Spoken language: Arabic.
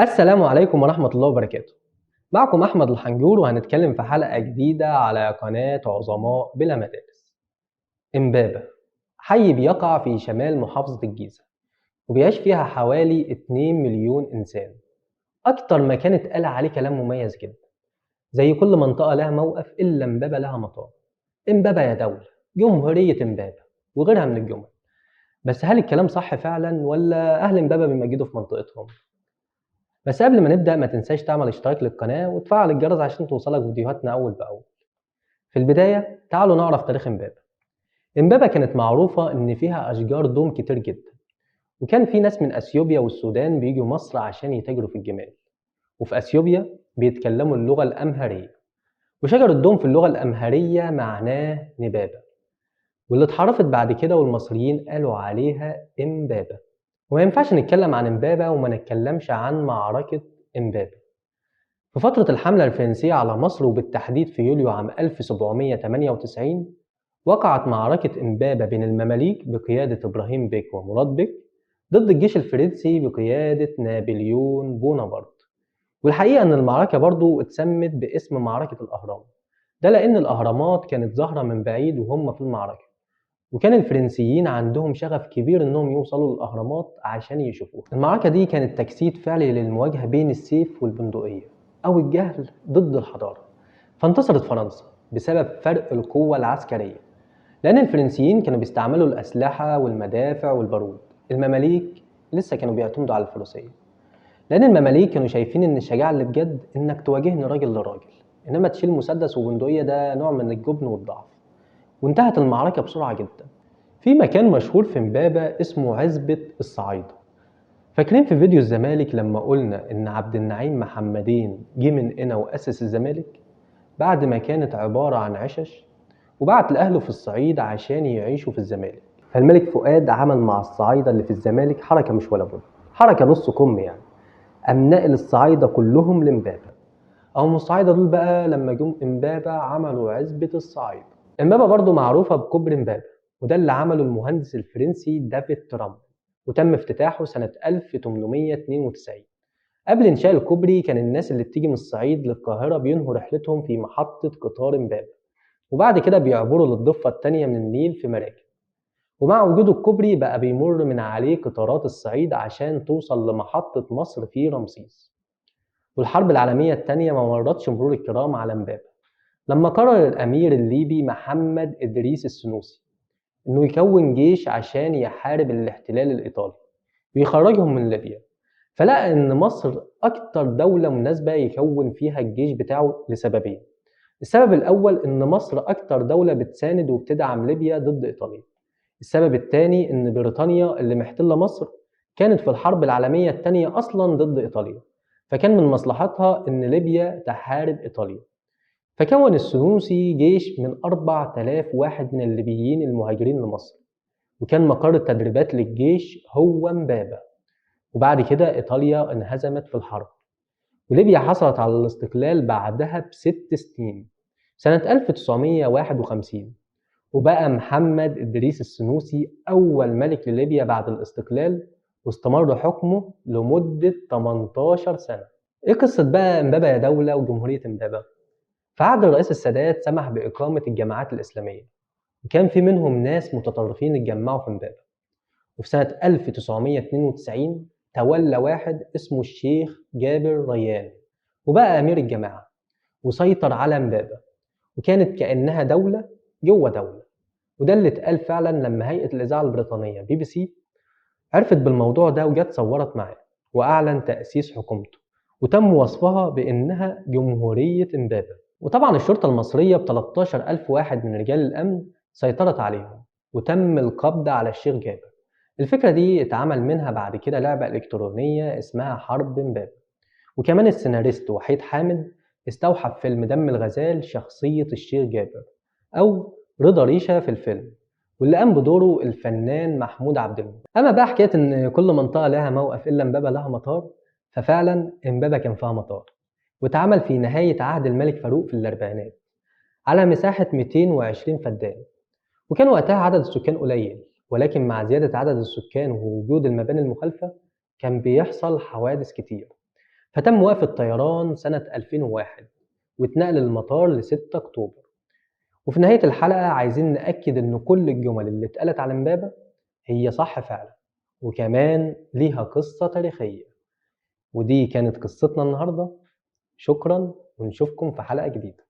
السلام عليكم ورحمة الله وبركاته. معكم أحمد الحنجور وهنتكلم في حلقة جديدة على قناة عظماء بلا مدارس. إمبابة حي بيقع في شمال محافظة الجيزة، وبيعيش فيها حوالي 2 مليون إنسان. أكتر مكان اتقال عليه كلام مميز جدا، زي كل منطقة لها موقف إلا إمبابة لها مطار. إمبابة يا دولة، جمهورية إمبابة، وغيرها من الجمل. بس هل الكلام صح فعلا ولا أهل إمبابة بيمجدوا في منطقتهم؟ بس قبل ما نبدأ ما تنساش تعمل اشتراك للقناة وتفعل الجرس عشان توصلك فيديوهاتنا أول بأول. في البداية تعالوا نعرف تاريخ إمبابة. إمبابة كانت معروفة إن فيها أشجار دوم كتير جدا، وكان في ناس من أثيوبيا والسودان بيجوا مصر عشان يتاجروا في الجمال. وفي أثيوبيا بيتكلموا اللغة الأمهرية، وشجر الدوم في اللغة الأمهرية معناه نبابة، واللي اتحرفت بعد كده والمصريين قالوا عليها إمبابة. وما ينفعش نتكلم عن إمبابة وما نتكلمش عن معركة إمبابة. في فترة الحملة الفرنسية على مصر وبالتحديد في يوليو عام 1798 وقعت معركة إمبابة بين المماليك بقيادة إبراهيم بيك ومراد بيك ضد الجيش الفرنسي بقيادة نابليون بونابرت. والحقيقة إن المعركة برضو اتسمت باسم معركة الأهرام، ده لأن الأهرامات كانت ظاهرة من بعيد وهم في المعركة، وكان الفرنسيين عندهم شغف كبير إنهم يوصلوا للأهرامات عشان يشوفوها. المعركة دي كانت تجسيد فعلي للمواجهة بين السيف والبندقية أو الجهل ضد الحضارة. فانتصرت فرنسا بسبب فرق القوة العسكرية، لأن الفرنسيين كانوا بيستعملوا الأسلحة والمدافع والبارود. المماليك لسه كانوا بيعتمدوا على الفروسية، لأن المماليك كانوا شايفين إن الشجاعة اللي بجد إنك تواجهني راجل لراجل، إنما تشيل مسدس وبندقية ده نوع من الجبن والضعف. وانتهت المعركة بسرعة جدا في مكان مشهور في امبابة اسمه عزبة الصعايدة. فاكرين في فيديو الزمالك لما قلنا إن عبد النعيم محمدين جه من هنا وأسس الزمالك بعد ما كانت عبارة عن عشش، وبعت لأهله في الصعيد عشان يعيشوا في الزمالك. فالملك فؤاد عمل مع الصعايدة اللي في الزمالك حركة مش ولا بد، حركة نص كم يعني. قام نقل الصعايدة كلهم لإمبابة. أو الصعايدة دول بقى لما جم إمبابة عملوا عزبة الصعايدة. إمبابة برضو معروفة بكوبري إمبابة، وده اللي عمله المهندس الفرنسي دافيد ترامب، وتم افتتاحه سنة 1892. قبل إنشاء الكوبري كان الناس اللي بتيجي من الصعيد للقاهرة بينهوا رحلتهم في محطة قطار إمبابة، وبعد كده بيعبروا للضفة التانية من النيل في مراكب. ومع وجود الكوبري بقى بيمر من عليه قطارات الصعيد عشان توصل لمحطة مصر في رمسيس. والحرب العالمية التانية ما مرتش مرور الكرام على إمبابة، لما قرر الأمير الليبي محمد إدريس السنوسي إنه يكون جيش عشان يحارب الاحتلال الإيطالي ويخرجهم من ليبيا. فلقى إن مصر أكتر دولة مناسبة يكون فيها الجيش بتاعه لسببين. السبب الأول إن مصر أكتر دولة بتساند وبتدعم ليبيا ضد إيطاليا. السبب التاني إن بريطانيا اللي محتلة مصر كانت في الحرب العالمية التانية أصلا ضد إيطاليا، فكان من مصلحتها إن ليبيا تحارب إيطاليا. فكون السنوسي جيش من 4000 واحد من الليبيين المهاجرين لمصر، وكان مقر التدريبات للجيش هو إمبابة. وبعد كده إيطاليا انهزمت في الحرب، وليبيا حصلت على الاستقلال بعدها ب6 سنين سنة 1951. وبقى محمد إدريس السنوسي أول ملك لليبيا بعد الاستقلال، واستمر حكمه لمدة 18 سنة. إيه قصة بقى إمبابة يا دولة وجمهورية إمبابة؟ في عهد الرئيس السادات سمح بإقامة الجماعات الإسلامية، وكان في منهم ناس متطرفين اتجمعوا في إمبابة. وفي سنة 1992 تولى واحد اسمه الشيخ جابر ريان وبقى أمير الجماعة، وسيطر على إمبابة، وكانت كأنها دولة جوه دولة. وده اللي اتقال فعلا لما هيئة الإذاعة البريطانية BBC عرفت بالموضوع ده وجت صورت معاه، وأعلن تأسيس حكومته، وتم وصفها بإنها جمهورية إمبابة. وطبعا الشرطة المصرية ب13 ألف واحد من رجال الأمن سيطرت عليهم، وتم القبض على الشيخ جابر. الفكرة دي اتعمل منها بعد كده لعبة إلكترونية اسمها حرب إمبابة. وكمان السيناريست وحيد حامد استوحى في فيلم دم الغزال شخصية الشيخ جابر أو رضا ريشة في الفيلم، واللي قام بدوره الفنان محمود عبد المنعم. أما بقى حكاية إن كل منطقة لها موقف إلا إمبابة لها مطار، ففعلا إمبابة كان فيها مطار، واتعمل في نهاية عهد الملك فاروق في الأربعينات على مساحة 220 فدان. وكان وقتها عدد السكان قليل، ولكن مع زيادة عدد السكان ووجود المباني المخالفة كان بيحصل حوادث كتير. فتم وقف الطيران سنة 2001 واتنقل المطار ل6 أكتوبر. وفي نهاية الحلقة عايزين نأكد إن كل الجمل اللي اتقالت على إمبابة هي صح فعلا، وكمان ليها قصة تاريخية. ودي كانت قصتنا النهاردة. شكرا ونشوفكم في حلقة جديدة.